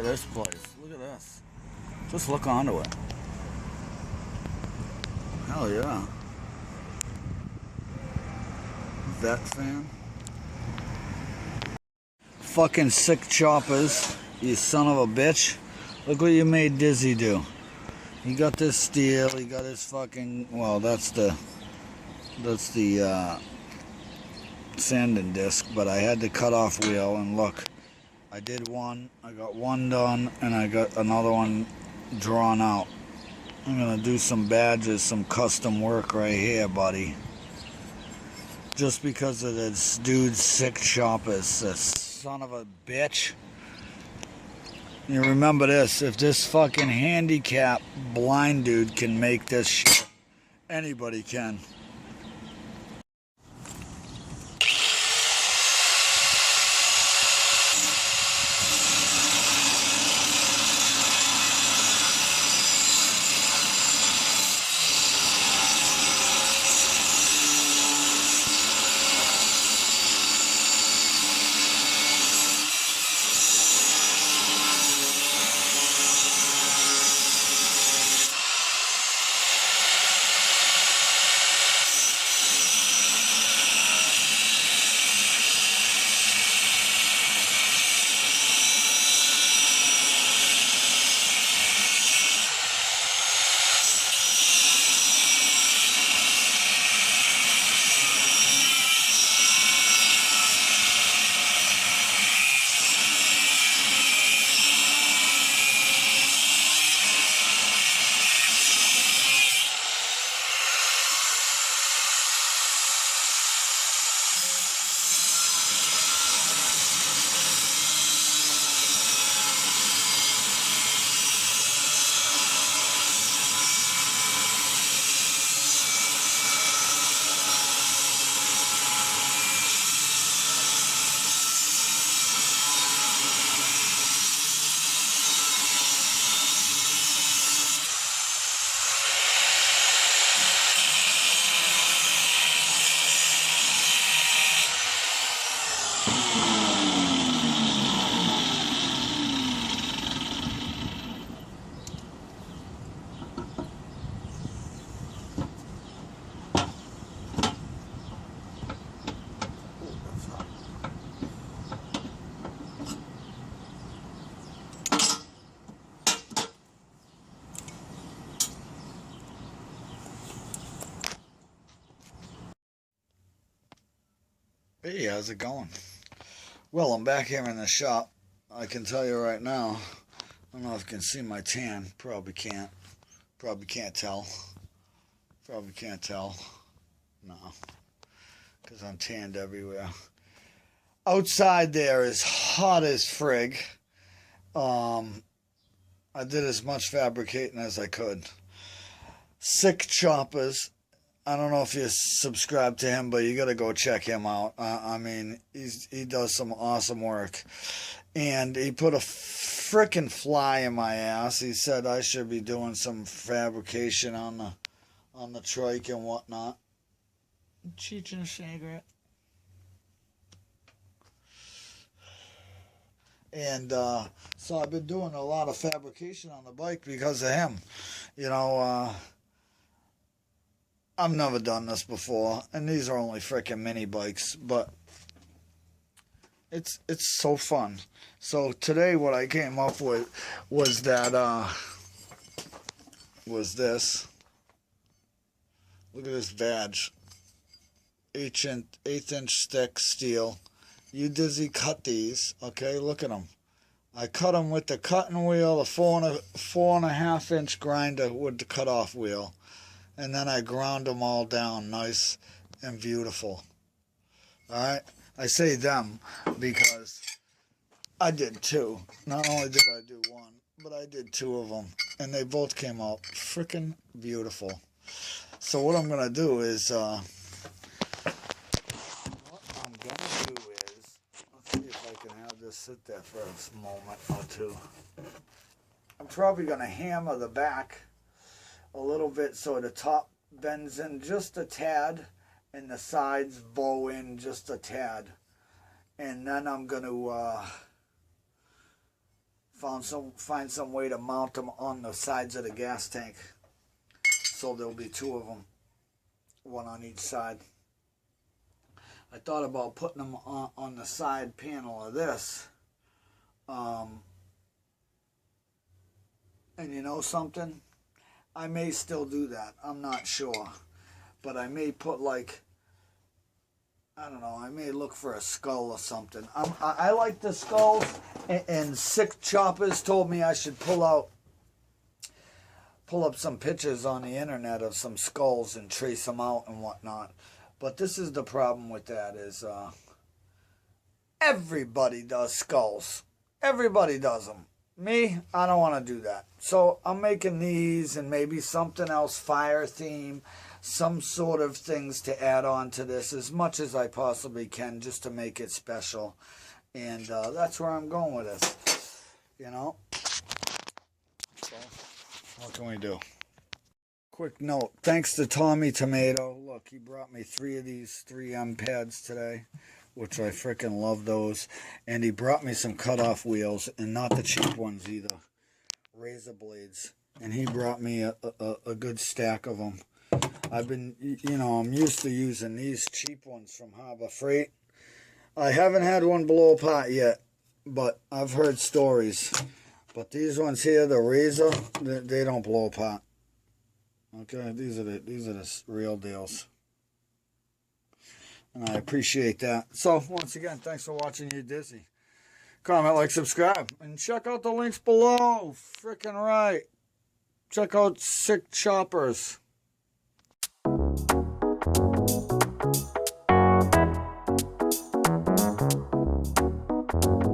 at this place. Look at this. Just look onto it. Hell yeah. Vet fan. Fucking sick choppers, you son of a bitch. Look what you made Dizzy do. He got this steel, he got his fucking, well, that's the sanding disc, but I had the cutoff wheel, and look, I did one, I got one done, and I got another one drawn out. I'm gonna do some badges, some custom work right here, buddy. Just because of this dude's sick choppers, this son of a bitch. You remember this, if this fucking handicap blind dude can make this shit, anybody can. Hey, how's it going? Well, I'm back here in the shop. I can tell you right now, I don't know if you can see my tan. Probably can't. Probably can't tell. Probably can't tell. No. Because I'm tanned everywhere. Outside there is hot as frig. I did as much fabricating as I could. Sick choppers. I don't know if you subscribe to him, but you got to go check him out. I mean, he does some awesome work. And he put a frickin' fly in my ass. He said I should be doing some fabrication on the trike and whatnot. Cheech and cigarette. And so I've been doing a lot of fabrication on the bike because of him. You know, I've never done this before, and these are only frickin' mini bikes, but it's so fun. So today what I came up with was that was this. Look at this badge. Eighth inch thick steel. You Dizzy cut these, okay? Look at them. I cut them with the cutting wheel, a 4.5 inch grinder with the cutoff wheel. And then I ground them all down nice and beautiful. Alright? I say them because I did two. Not only did I do one, but I did two of them. And they both came out freaking beautiful. So what I'm going to do is, let's see if I can have this sit there for a moment or two. I'm probably going to hammer the back a little bit so the top bends in just a tad and the sides bow in just a tad. And then I'm going to Find some way to mount them on the sides of the gas tank. So there'll be two of them, one on each side. I thought about putting them on the side panel of this. And you know something? I may still do that. I'm not sure. But I may put like, I don't know, I may look for a skull or something. I like the skulls, and Sick Choppers told me I should pull up some pictures on the internet of some skulls and trace them out and whatnot. But this is the problem with that is everybody does skulls. Everybody does them. Me, I don't want to do that. So I'm making these and maybe something else, fire theme, some sort of things to add on to this as much as I possibly can just to make it special. And that's where I'm going with this, you know. So what can we do? Quick note, thanks to Tommy Tomato. Look, he brought me 3 of these 3M pads today, which I freaking love those. And he brought me some cutoff wheels, and not the cheap ones either. Razor blades. And he brought me a good stack of them. I've been, you know, I'm used to using these cheap ones from Harbor Freight. I haven't had one blow apart yet, but I've heard stories. But these ones here, the Razor, they don't blow apart. Okay, these are the real deals. And I appreciate that. So, once again, thanks for watching You Dizzy. Comment, like, subscribe. And check out the links below. Freaking right. Check out Sick Choppers.